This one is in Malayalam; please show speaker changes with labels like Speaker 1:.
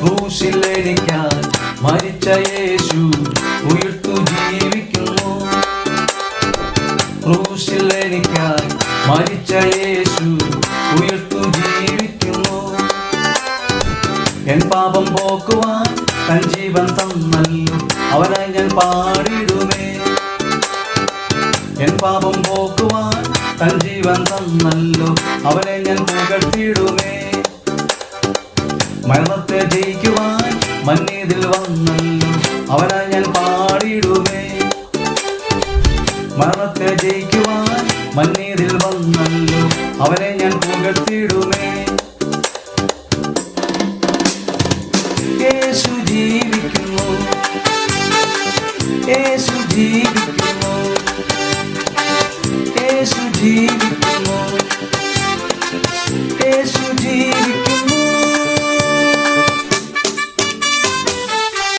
Speaker 1: ക്രൂശിൽ എനിക്കായി മരിച്ച യേശു ഉയർത്തു ജീവിക്കുന്നു. ക്രൂശിൽ എനിക്കായി മരിച്ച യേശു ഉയർത്തു ജീവിക്കുന്നു. എൻ പാപം പോക്കുവാൻ തൻ ജീവൻ തന്നല്ലോ, അവനായി ഞാൻ പാടിടുമേ. എൻ പാപം പോക്കുവാൻ തൻ ജീവൻ തന്നല്ലോ, അവനെ ഞാൻ പുകഴ്ത്തിടുമേ. മരണത്തെ ജയിക്കുവാൻ മന്നീതിൽ വന്നല്ലോ, അവനായി ഞാൻ പാടിടുമേ. മരണത്തെ ജയിക്കുവാൻ മന്നീതിൽ വന്നല്ലോ, അവനെ ഞാൻ പുകഴ്ത്തിടുമേ. യേശു ജീവിക്കുന്നു, യേശു ജീവിക്കുന്നു, യേശു ജീവിക്കുന്നു.